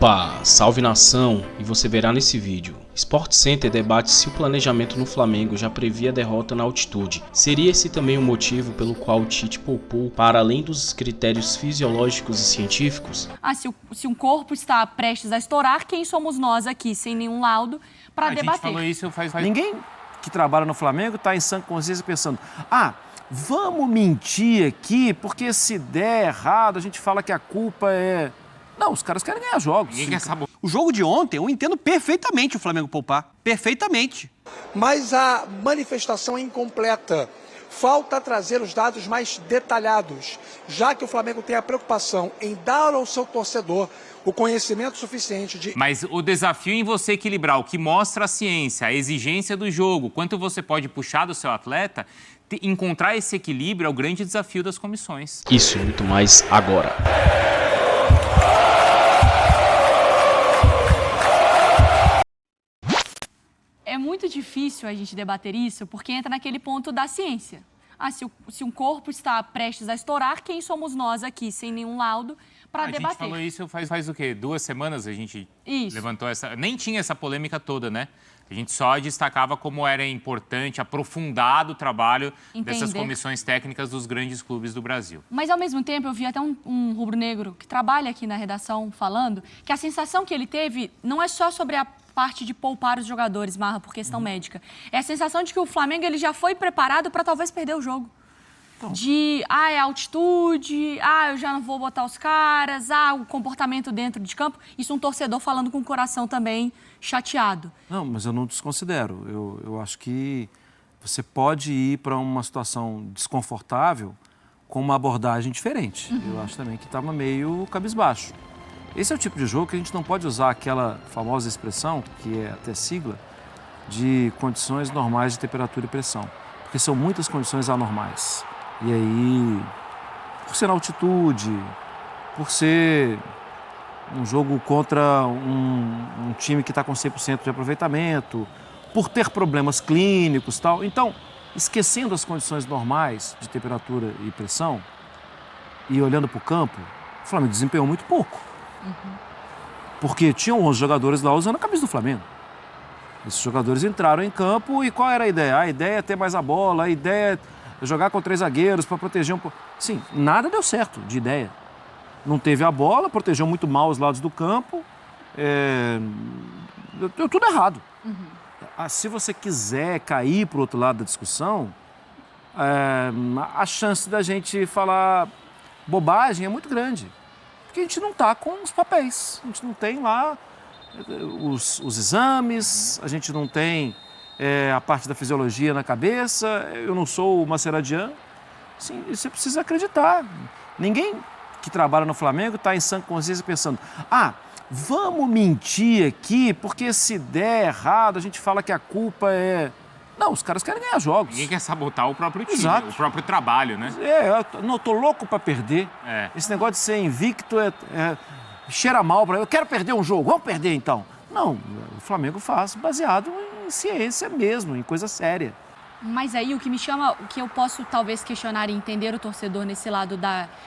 Opa, salve nação! E você verá nesse vídeo. Sport Center debate se o planejamento no Flamengo já previa a derrota na altitude. Seria esse também o motivo pelo qual o Tite poupou para além dos critérios fisiológicos e científicos? Se um corpo está prestes a estourar, quem somos nós aqui, sem nenhum laudo, para debater? A gente falou isso faz... Ninguém que trabalha no Flamengo está em sã consciência pensando: vamos mentir aqui, porque se der errado, a gente fala que a culpa é... Não, os caras querem ganhar jogos. Ninguém quer saber. O jogo de ontem, eu entendo perfeitamente o Flamengo poupar. Perfeitamente. Mas a manifestação é incompleta. Falta trazer os dados mais detalhados, já que o Flamengo tem a preocupação em dar ao seu torcedor o conhecimento suficiente de... Mas o desafio em você equilibrar o que mostra a ciência, a exigência do jogo, quanto você pode puxar do seu atleta, encontrar esse equilíbrio é o grande desafio das comissões. Isso e muito mais agora. É muito difícil a gente debater isso, porque entra naquele ponto da ciência. Se um corpo está prestes a estourar, quem somos nós aqui, sem nenhum laudo, para debater? A gente falou isso faz o quê? 2 semanas a gente levantou essa... Nem tinha essa polêmica toda, né? A gente só destacava como era importante, aprofundado o trabalho dessas comissões técnicas dos grandes clubes do Brasil. Mas, ao mesmo tempo, eu vi até um rubro-negro que trabalha aqui na redação falando que a sensação que ele teve não é só sobre a parte de poupar os jogadores, Marra, por questão médica. É a sensação de que o Flamengo ele já foi preparado para talvez perder o jogo. Então. É altitude, eu já não vou botar os caras, o comportamento dentro de campo. Isso um torcedor falando com o coração também chateado. Não, mas eu não desconsidero. Eu acho que você pode ir para uma situação desconfortável com uma abordagem diferente. Eu acho também que estava meio cabisbaixo. Esse é o tipo de jogo que a gente não pode usar aquela famosa expressão, que é até sigla, de condições normais de temperatura e pressão. Porque são muitas condições anormais. E aí, por ser na altitude, por ser um jogo contra um time que está com 100% de aproveitamento, por ter problemas clínicos e tal. Então, esquecendo as condições normais de temperatura e pressão e olhando para o campo, o Flamengo desempenhou muito pouco. Porque tinham 11 jogadores lá usando a camisa do Flamengo. Esses jogadores entraram em campo e qual era a ideia? A ideia é ter mais a bola, a ideia é jogar com 3 zagueiros para proteger um pouco. Sim, nada deu certo de ideia. Não teve a bola, protegeu muito mal os lados do campo. Deu tudo errado. Se você quiser cair para o outro lado da discussão, a chance da gente falar bobagem é muito grande. Porque a gente não está com os papéis, a gente não tem lá os exames, a gente não tem a parte da fisiologia na cabeça, eu não sou o Maceradian. Assim, você precisa acreditar. Ninguém que trabalha no Flamengo está em sã consciência pensando: vamos mentir aqui, porque se der errado, a gente fala que a culpa é... Não, os caras querem ganhar jogos. Ninguém quer sabotar o próprio time, Exato. O próprio trabalho, né? Eu tô louco para perder. Esse negócio de ser invicto cheira mal para eu quero perder um jogo, vamos perder então. Não, o Flamengo faz baseado em ciência mesmo, em coisa séria. Mas aí o que me chama, o que eu posso talvez questionar e entender o torcedor nesse lado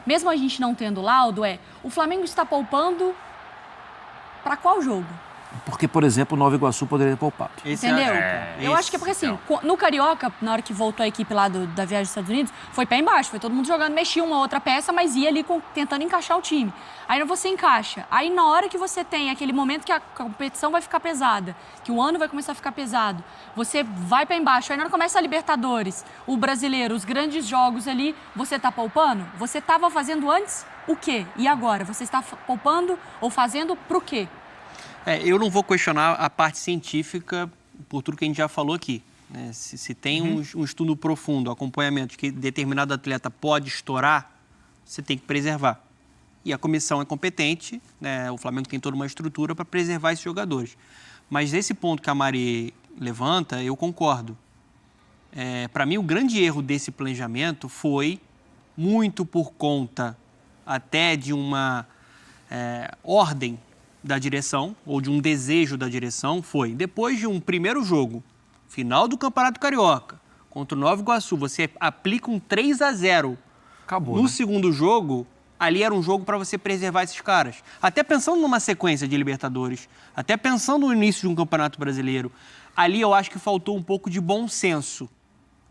mesmo a gente não tendo laudo, o Flamengo está poupando para qual jogo? Porque, por exemplo, o Nova Iguaçu poderia ter poupado. Entendeu? Eu acho que é porque, assim, no Carioca, na hora que voltou a equipe lá da viagem dos Estados Unidos, foi pé embaixo, foi todo mundo jogando, mexia uma outra peça, mas ia ali tentando encaixar o time. Aí você encaixa. Aí na hora que você tem aquele momento que a competição vai ficar pesada, que o ano vai começar a ficar pesado, você vai pé embaixo. Aí na hora que começa a Libertadores, o Brasileiro, os grandes jogos ali, você tá poupando? Você estava fazendo antes o quê? E agora? Você está poupando ou fazendo pro quê? Eu não vou questionar a parte científica por tudo que a gente já falou aqui. Né? Se tem um estudo profundo, acompanhamento de que determinado atleta pode estourar, você tem que preservar. E a comissão é competente, né? O Flamengo tem toda uma estrutura para preservar esses jogadores. Mas esse ponto que a Mari levanta, eu concordo. Para mim, o grande erro desse planejamento foi muito por conta até de uma ordem da direção, ou de um desejo da direção, foi, depois de um primeiro jogo, final do Campeonato Carioca, contra o Nova Iguaçu, você aplica um 3-0. Acabou, No né? segundo jogo, ali era um jogo para você preservar esses caras. Até pensando numa sequência de Libertadores, até pensando no início de um Campeonato Brasileiro, ali eu acho que faltou um pouco de bom senso.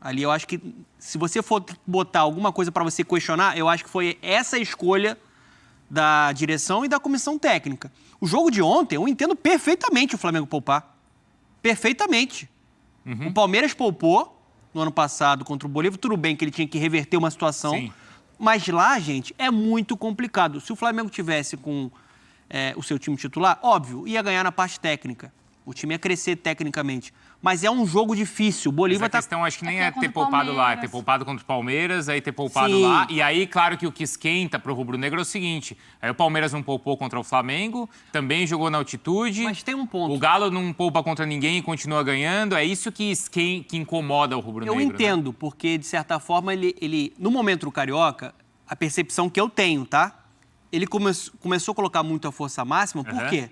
Ali eu acho que, se você for botar alguma coisa para você questionar, eu acho que foi essa escolha da direção e da comissão técnica. O jogo de ontem, eu entendo perfeitamente o Flamengo poupar. Perfeitamente. O Palmeiras poupou no ano passado contra o Bolívar. Tudo bem que ele tinha que reverter uma situação. Sim. Mas lá, gente, é muito complicado. Se o Flamengo tivesse com o seu time titular, óbvio, ia ganhar na parte técnica. O time ia crescer tecnicamente. Mas é um jogo difícil. O Bolívar a questão acho que nem é ter poupado lá, é ter poupado contra o Palmeiras, aí ter poupado lá. E aí, claro que o que esquenta pro rubro-negro é o seguinte, aí o Palmeiras não poupou contra o Flamengo, também jogou na altitude. Mas tem um ponto. O Galo não poupa contra ninguém e continua ganhando. É isso que incomoda o rubro-negro. Eu entendo, né? Porque, de certa forma, ele no momento do Carioca, a percepção que eu tenho, tá? Ele começou a colocar muita força máxima, por quê?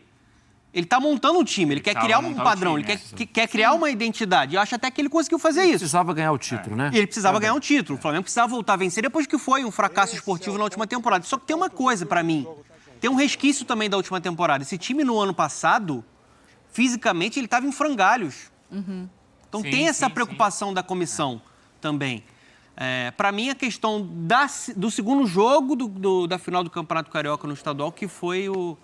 Ele está montando um time, ele quer criar um padrão, ele quer criar uma identidade. Eu acho até que ele conseguiu fazer isso. Ele precisava ganhar o título, né? E ele precisava ganhar um título. O Flamengo precisava voltar a vencer depois que foi um fracasso esportivo na última temporada. Só que tem uma coisa para mim, tem um resquício também da última temporada. Esse time no ano passado, fisicamente, ele estava em frangalhos. Então tem essa preocupação da comissão também. Para mim, a questão do segundo jogo da final do Campeonato Carioca no estadual, que foi o...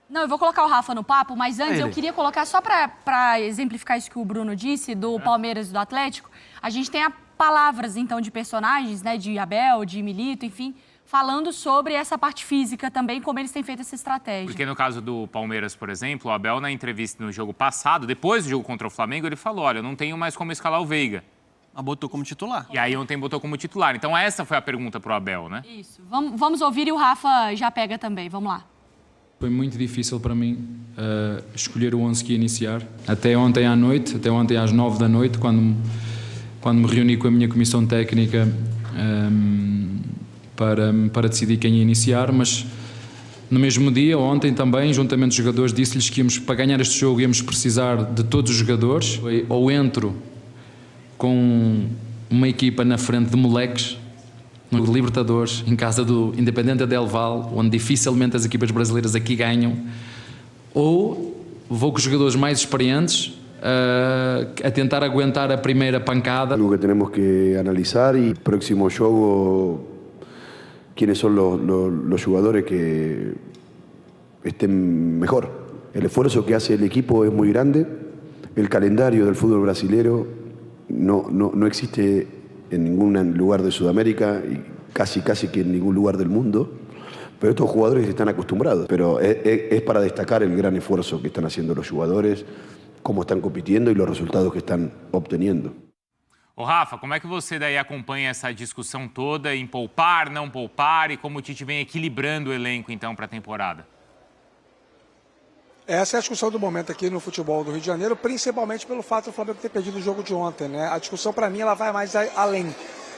Não, eu vou colocar o Rafa no papo, mas antes eu queria colocar, só para exemplificar isso que o Bruno disse, do Palmeiras e do Atlético, a gente tem palavras, então, de personagens, né, de Abel, de Milito, enfim, falando sobre essa parte física também, como eles têm feito essa estratégia. Porque no caso do Palmeiras, por exemplo, o Abel, na entrevista no jogo passado, depois do jogo contra o Flamengo, ele falou, olha, eu não tenho mais como escalar o Veiga. Botou como titular. E aí ontem botou como titular. Então essa foi a pergunta pro Abel, né? Isso. Vamos ouvir e o Rafa já pega também. Vamos lá. Foi muito difícil para mim escolher o 11 que ia iniciar. Até ontem à noite, até ontem às 9 da noite, quando me reuni com a minha comissão técnica para decidir quem ia iniciar, mas no mesmo dia, ontem também, juntamente os jogadores, disse-lhes que para ganhar este jogo íamos precisar de todos os jogadores. Ou entro com uma equipa na frente de moleques, no Libertadores, em casa do Independente Del Valle, onde dificilmente as equipas brasileiras aqui ganham, ou vou com os jogadores mais experientes a tentar aguentar a primeira pancada. Algo que temos que analisar e próximo jogo, quiénes são os jogadores que estén mejor. El esfuerzo que hace el equipo es muy grande, el calendario del fútbol brasileño no existe en ningún lugar de Sudamérica y casi que en ningún lugar del mundo, pero estos jugadores están acostumbrados. Pero es para destacar el gran esfuerzo que están haciendo los jugadores, cómo están compitiendo y los resultados que están obteniendo. Ô Rafa, como é que você daí acompanha essa discussão toda em poupar, não poupar e como o Tite vem equilibrando o elenco então para a temporada? Essa é a discussão do momento aqui no futebol do Rio de Janeiro, principalmente pelo fato do Flamengo ter perdido o jogo de ontem, né? A discussão, para mim, ela vai mais além.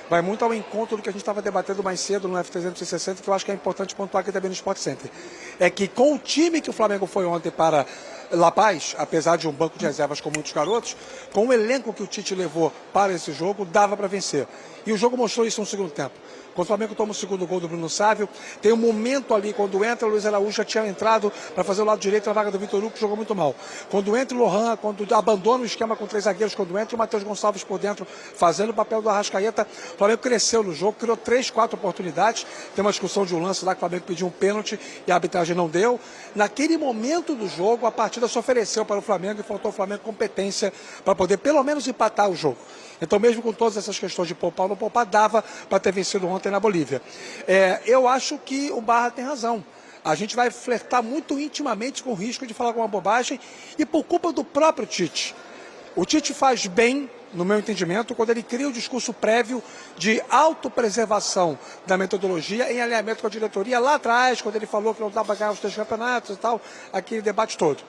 Vai muito ao encontro do que a gente estava debatendo mais cedo no F360, que eu acho que é importante pontuar aqui também no Sport Center. É que com o time que o Flamengo foi ontem para La Paz, apesar de um banco de reservas com muitos garotos, com o elenco que o Tite levou para esse jogo, dava para vencer. E o jogo mostrou isso no segundo tempo. Quando o Flamengo toma o segundo gol do Bruno Sávio, tem um momento ali, quando entra o Luiz Araújo, já tinha entrado para fazer o lado direito na vaga do Vitor Hugo, que jogou muito mal. Quando entra o Lohan, quando abandona o esquema com 3 zagueiros, quando entra o Matheus Gonçalves por dentro, fazendo o papel do Arrascaeta, o Flamengo cresceu no jogo, criou 3, 4 oportunidades. Tem uma discussão de um lance lá que o Flamengo pediu um pênalti e a arbitragem não deu. Naquele momento do jogo, a partida se ofereceu para o Flamengo e faltou ao Flamengo competência para poder pelo menos empatar o jogo. Então, mesmo com todas essas questões de poupar ou não poupar, dava para ter vencido ontem na Bolívia. Eu acho que o Barra tem razão. A gente vai flertar muito intimamente com o risco de falar alguma bobagem e por culpa do próprio Tite. O Tite faz bem, no meu entendimento, quando ele cria o discurso prévio de autopreservação da metodologia em alinhamento com a diretoria lá atrás, quando ele falou que não dava para ganhar os 3 campeonatos e tal, aquele debate todo.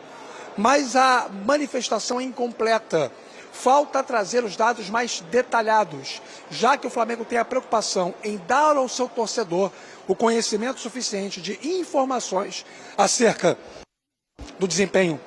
Mas a manifestação é incompleta. Falta trazer os dados mais detalhados, já que o Flamengo tem a preocupação em dar ao seu torcedor o conhecimento suficiente de informações acerca do desempenho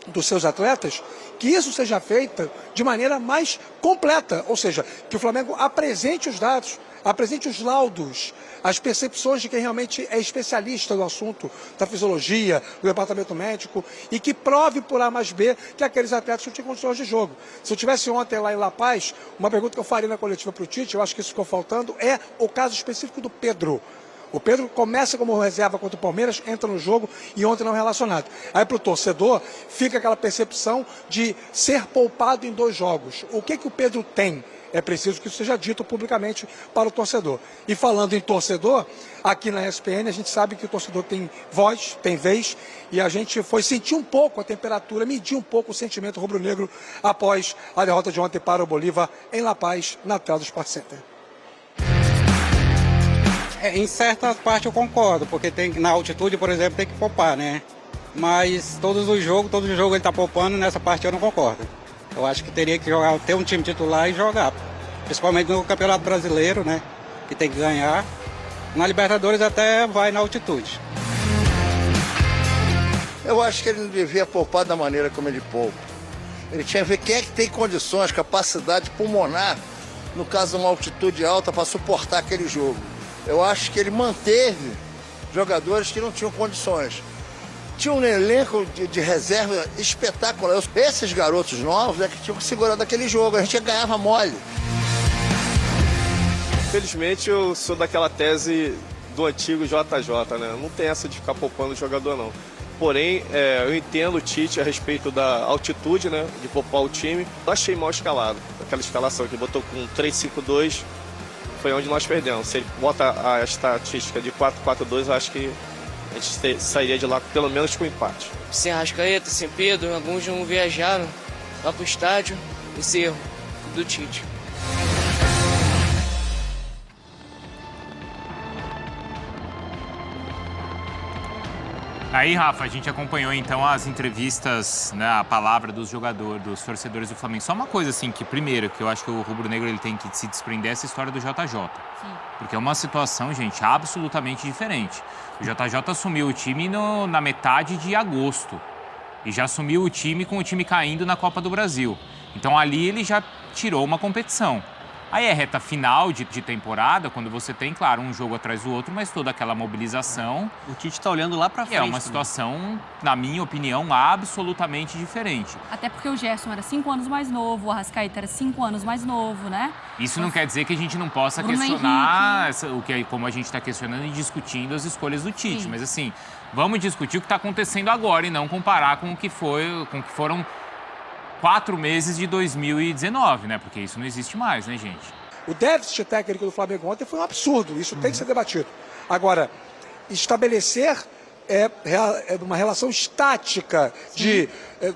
dos seus atletas, que isso seja feito de maneira mais completa, ou seja, que o Flamengo apresente os dados apresente os laudos, as percepções de quem realmente é especialista no assunto da fisiologia, do departamento médico, e que prove por A mais B que aqueles atletas não tinham condições de jogo. Se eu tivesse ontem lá em La Paz, uma pergunta que eu faria na coletiva para o Tite, eu acho que isso ficou faltando, é o caso específico do Pedro. O Pedro começa como reserva contra o Palmeiras, entra no jogo e ontem não relacionado. Aí para o torcedor fica aquela percepção de ser poupado em 2 jogos. O que o Pedro tem? É preciso que isso seja dito publicamente para o torcedor. E falando em torcedor, aqui na ESPN a gente sabe que o torcedor tem voz, tem vez, e a gente foi sentir um pouco a temperatura, medir um pouco o sentimento rubro-negro após a derrota de ontem para o Bolívar em La Paz, na tela do Sport Center. Em certa parte eu concordo, porque na altitude, por exemplo, tem que poupar, né? Mas todos os jogos ele está poupando, nessa parte eu não concordo. Eu acho que teria que jogar, ter um time titular e jogar. Principalmente no Campeonato Brasileiro, né? Que tem que ganhar. Na Libertadores até vai na altitude. Eu acho que ele não devia poupar da maneira como ele poupa. Ele tinha que ver quem é que tem condições, capacidade pulmonar, no caso de uma altitude alta, para suportar aquele jogo. Eu acho que ele manteve jogadores que não tinham condições. Tinha um elenco de reserva espetacular. Esses garotos novos é que tinham que segurar daquele jogo. A gente ganhava mole. Infelizmente, eu sou daquela tese do antigo JJ, né? Não tem essa de ficar poupando o jogador, não. Porém, eu entendo o Tite a respeito da altitude, né? De poupar o time. Eu achei mal escalado. Aquela escalação que botou com 3-5-2 foi onde nós perdemos. Se ele bota a estatística de 4-4-2, eu acho que a gente sairia de lá pelo menos com empate. Sem Arrascaeta, sem Pedro, alguns não viajaram lá pro estádio. Esse erro do Tite. Aí, Rafa, a gente acompanhou então as entrevistas, né, a palavra dos jogadores, dos torcedores do Flamengo. Só uma coisa assim, que primeiro, que eu acho que o rubro-negro ele tem que se desprender essa história do JJ. Sim. Porque é uma situação, gente, absolutamente diferente. O JJ assumiu o time na metade de agosto. E já assumiu o time com o time caindo na Copa do Brasil. Então ali ele já tirou uma competição. Aí é reta final de temporada, quando você tem, claro, um jogo atrás do outro, mas toda aquela mobilização... O Tite está olhando lá para frente. É uma situação, na minha opinião, absolutamente diferente. Até porque o Gerson era 5 anos mais novo, o Arrascaeta era 5 anos mais novo, né? Isso não quer dizer que a gente não possa questionar, como a gente está questionando e discutindo as escolhas do Tite. Sim. Mas assim, vamos discutir o que está acontecendo agora e não comparar com o que foram 4 meses de 2019, né? Porque isso não existe mais, né, gente? O déficit técnico do Flamengo ontem foi um absurdo, isso tem que ser debatido. Agora, estabelecer uma relação estática de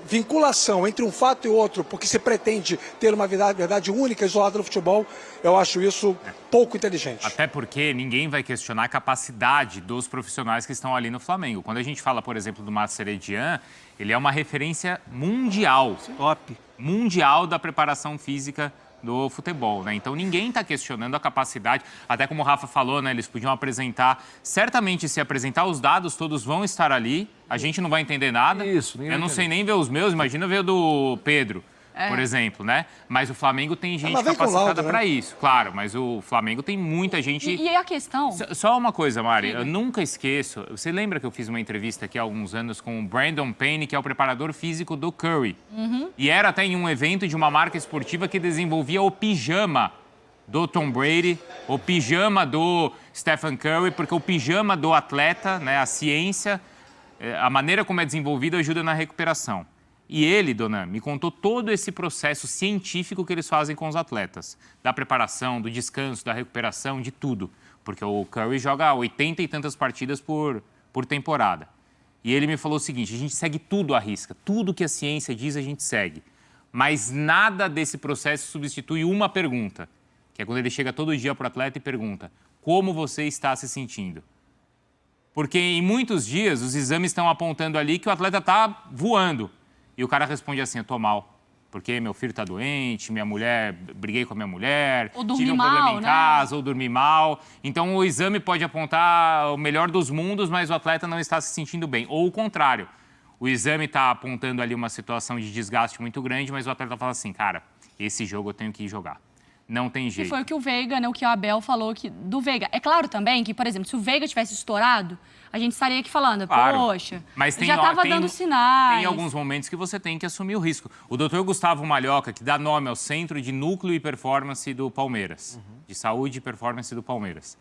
vinculação entre um fato e outro, porque se pretende ter uma verdade única, isolada no futebol, eu acho isso pouco inteligente. Até porque ninguém vai questionar a capacidade dos profissionais que estão ali no Flamengo. Quando a gente fala, por exemplo, do Márcio Heredian, ele é uma referência mundial, top, mundial da preparação física do futebol, né? Então ninguém está questionando a capacidade, até como o Rafa falou, né? Eles podiam apresentar, certamente se apresentar os dados, todos vão estar ali, a gente não vai entender nada. Isso, eu não sei nem ver os meus, imagina ver o do Pedro. Por exemplo, né? Mas o Flamengo tem gente capacitada para isso, claro. Mas o Flamengo tem muita gente... E a questão... Só uma coisa, Mari. Eu nunca esqueço... Você lembra que eu fiz uma entrevista aqui há alguns anos com o Brandon Payne, que é o preparador físico do Curry. Uhum. E era até em um evento de uma marca esportiva que desenvolvia o pijama do Tom Brady, o pijama do Stephen Curry, porque o pijama do atleta, né, a ciência, a maneira como é desenvolvido ajuda na recuperação. E ele, dona, me contou todo esse processo científico que eles fazem com os atletas. Da preparação, do descanso, da recuperação, de tudo. Porque o Curry joga 80 e tantas partidas por temporada. E ele me falou o seguinte, a gente segue tudo à risca. Tudo que a ciência diz, a gente segue. Mas nada desse processo substitui uma pergunta. Que é quando ele chega todo dia para o atleta e pergunta, como você está se sentindo? Porque em muitos dias, os exames estão apontando ali que o atleta está voando. E o cara responde assim, eu tô mal, porque meu filho tá doente, briguei com a minha mulher, tive um problema em casa, ou dormi mal. Então o exame pode apontar o melhor dos mundos, mas o atleta não está se sentindo bem. Ou o contrário, o exame está apontando ali uma situação de desgaste muito grande, mas o atleta fala assim, cara, esse jogo eu tenho que ir jogar. Não tem jeito. E foi o que o Veiga, né, o que o Abel falou do Veiga. É claro também que, por exemplo, se o Veiga tivesse estourado, a gente estaria aqui falando, claro, poxa, mas já estava dando sinais. Tem alguns momentos que você tem que assumir o risco. O doutor Gustavo Malhoca, que dá nome ao Centro de Núcleo e Performance do Palmeiras, de Saúde e Performance do Palmeiras,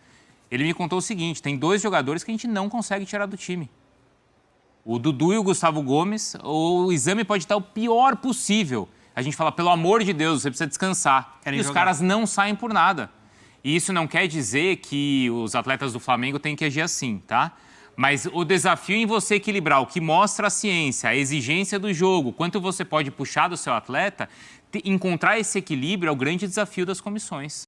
ele me contou o seguinte, tem 2 jogadores que a gente não consegue tirar do time. O Dudu e o Gustavo Gomes, o exame pode estar o pior possível. A gente fala, pelo amor de Deus, você precisa descansar. E os caras não saem por nada. E isso não quer dizer que os atletas do Flamengo têm que agir assim, tá? Mas o desafio em você equilibrar o que mostra a ciência, a exigência do jogo, quanto você pode puxar do seu atleta, encontrar esse equilíbrio é o grande desafio das comissões.